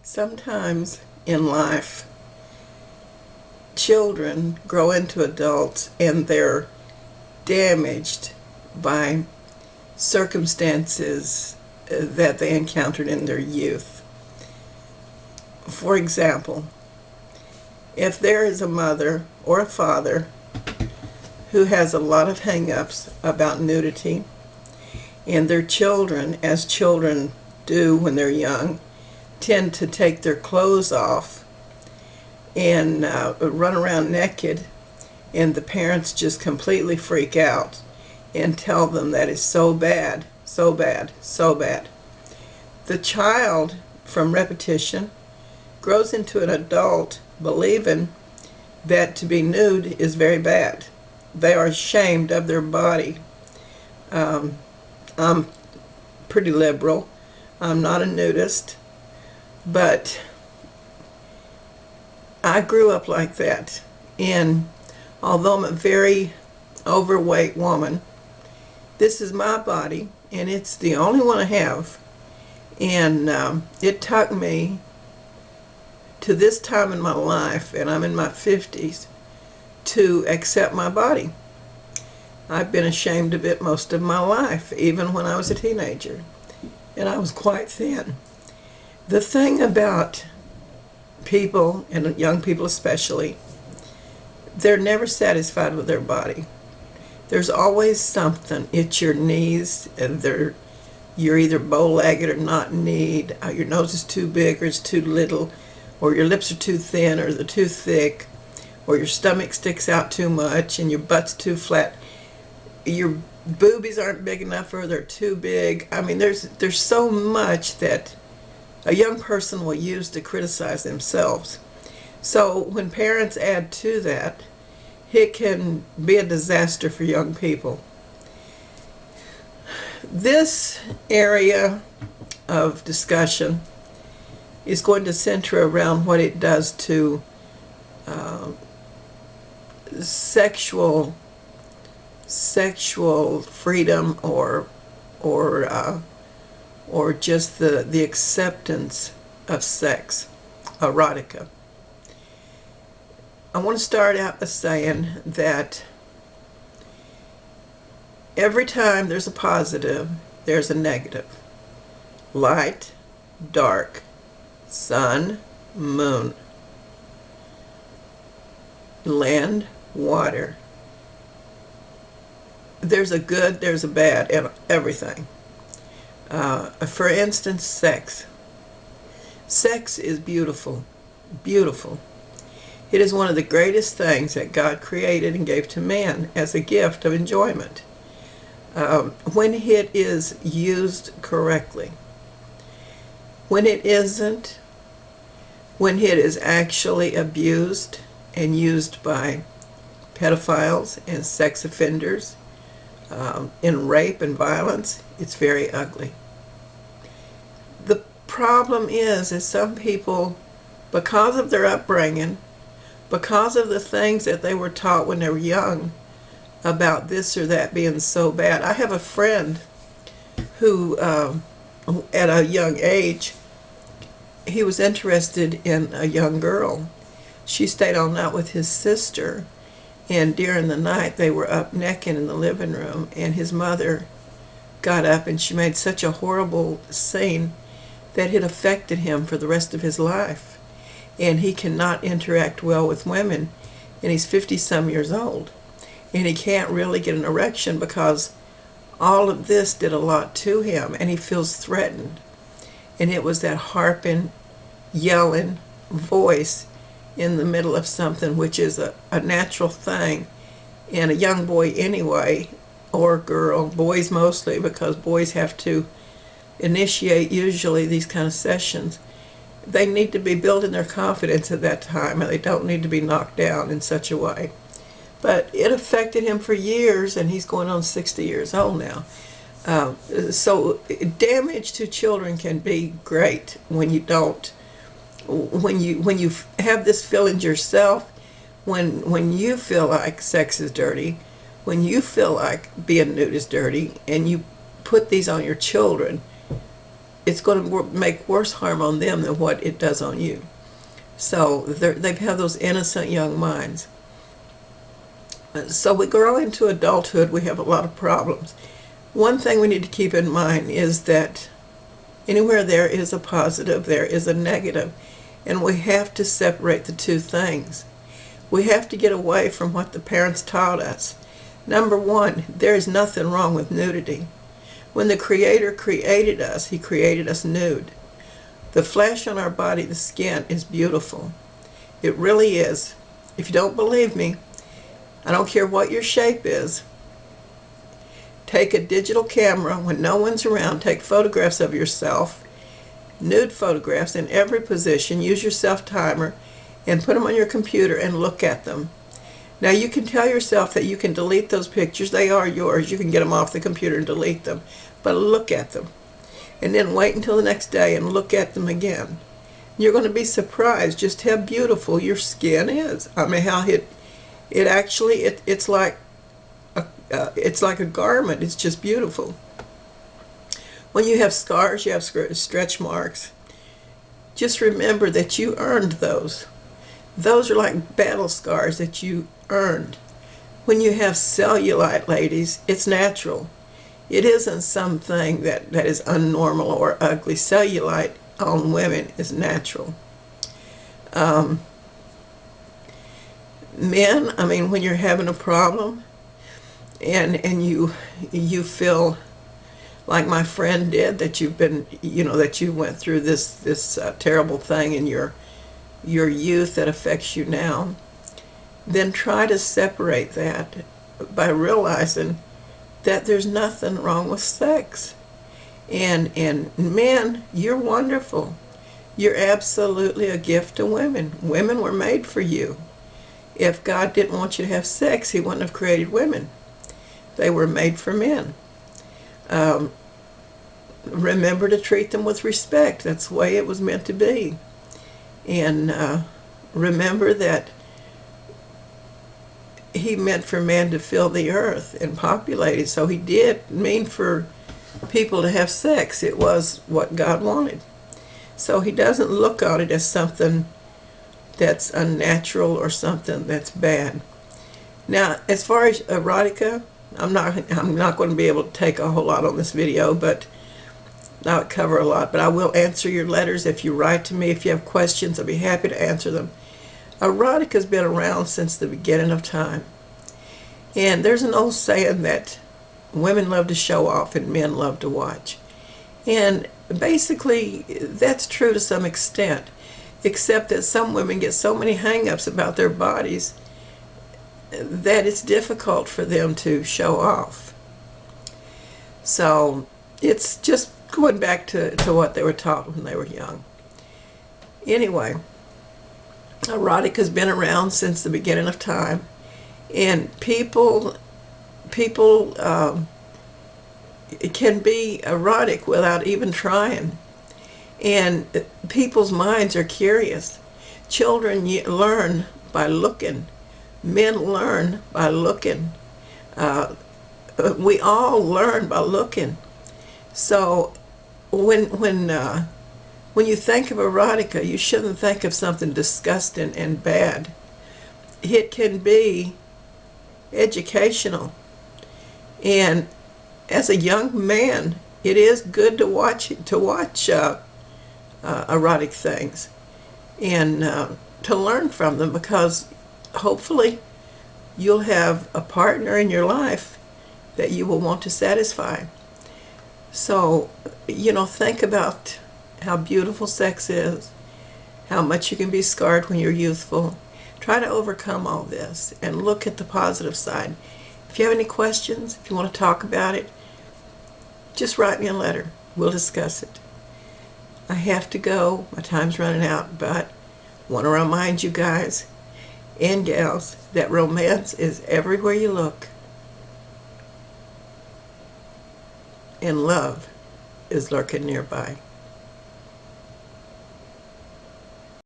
Sometimes in life, children grow into adults and they're damaged by circumstances that they encountered in their youth. For example, if there is a mother or a father who has a lot of hang-ups about nudity, and their children, as children do when they're young, tend to take their clothes off and run around naked, and the parents just completely freak out and tell them that is so bad, so bad, so bad. The child, from repetition, grows into an adult believing that to be nude is very bad. They are ashamed of their body. I'm pretty liberal. I'm not a nudist, but I grew up like that. And although I'm a very overweight woman, this is my body, and it's the only one I have. And it took me to this time in my life, and I'm in my 50s, to accept my body. I've been ashamed of it most of my life, even when I was a teenager, and I was quite thin. The thing about people, and young people especially, they're never satisfied with their body. There's always something. It's your knees, and you're either bow-legged or not kneed, your nose is too big or it's too little, or your lips are too thin or they're too thick, or your stomach sticks out too much and your butt's too flat. Your boobies aren't big enough or they're too big. I mean, there's so much that a young person will use to criticize themselves. So when parents add to that, it can be a disaster for young people. This area of discussion is going to center around what it does to sexual freedom, or just the acceptance of sex, erotica. I want to start out by saying that every time there's a positive, there's a negative. Light, dark, sun, moon, land, water. There's a good, there's a bad, and everything. For instance, sex. Sex is beautiful, beautiful. It is one of the greatest things that God created and gave to man as a gift of enjoyment. When it is used correctly. When it isn't, when it is actually abused and used by pedophiles and sex offenders, in rape and violence, it's very ugly. The problem is some people, because of their upbringing, because of the things that they were taught when they were young about this or that being so bad. I have a friend who, at a young age, he was interested in a young girl. She stayed all night with his sister, and during the night they were up naked in the living room, and his mother got up and she made such a horrible scene that it affected him for the rest of his life. And he cannot interact well with women, and he's 50-some years old. And he can't really get an erection because all of this did a lot to him, and he feels threatened. And it was that harping, yelling voice in the middle of something, which is a natural thing in a young boy anyway, or girl, boys mostly, because boys have to initiate usually these kind of sessions. They need to be building their confidence at that time, and they don't need to be knocked down in such a way. But it affected him for years, and he's going on 60 years old now. So damage to children can be great when you don't, when you have this feeling yourself, when you feel like sex is dirty, when you feel like being nude is dirty, and you put these on your children, it's going to make worse harm on them than what it does on you. So they have those innocent young minds. So we grow into adulthood, we have a lot of problems. One thing we need to keep in mind is that anywhere there is a positive, there is a negative, and we have to separate the two things. We have to get away from what the parents taught us. Number one, there is nothing wrong with nudity. When the Creator created us, He created us nude. The flesh on our body, the skin, is beautiful. It really is. If you don't believe me, I don't care what your shape is. Take a digital camera when no one's around. Take photographs of yourself, nude photographs in every position. Use your self-timer and put them on your computer and look at them. Now you can tell yourself that you can delete those pictures. They are yours. You can get them off the computer and delete them. But look at them. And then wait until the next day and look at them again. You're going to be surprised just how beautiful your skin is. I mean, how it actually, it's like a garment. It's just beautiful. When you have scars, you have stretch marks, just remember that you earned those. Those are like battle scars that you earned. When you have cellulite, ladies, it's natural. It isn't something that is unnormal or ugly. Cellulite on women is natural. Men, I mean, when you're having a problem and you feel like my friend did, that you've been, that you went through this terrible thing in your youth that affects you now, then try to separate that by realizing that there's nothing wrong with sex. And men, you're wonderful. You're absolutely a gift to women. Women were made for you. If God didn't want you to have sex, He wouldn't have created women. They were made for men. Remember to treat them with respect. That's the way it was meant to be. And remember that He meant for man to fill the earth and populate it. So He did mean for people to have sex. It was what God wanted. So He doesn't look on it as something that's unnatural or something that's bad. Now, as far as erotica, I'm not going to be able to take a whole lot on this video, but I'll cover a lot. But I will answer your letters if you write to me. If you have questions, I'll be happy to answer them. Erotica's been around since the beginning of time. And there's an old saying that women love to show off and men love to watch. And basically, that's true to some extent, except that some women get so many hang-ups about their bodies that it's difficult for them to show off. So it's just going back to what they were taught when they were young. Anyway, erotica has been around since the beginning of time, and people it can be erotic without even trying. And people's minds are curious. Children learn by looking. Men learn by looking. We all learn by looking. So when you think of erotica, you shouldn't think of something disgusting and bad. It can be educational. And as a young man, it is good to watch erotic things and to learn from them, because hopefully you'll have a partner in your life that you will want to satisfy. So, think about how beautiful sex is, how much you can be scarred when you're youthful. Try to overcome all this and look at the positive side. If you have any questions, if you want to talk about it, just write me a letter. We'll discuss it. I have to go. My time's running out, but I want to remind you guys and gals that romance is everywhere you look, and love is lurking nearby.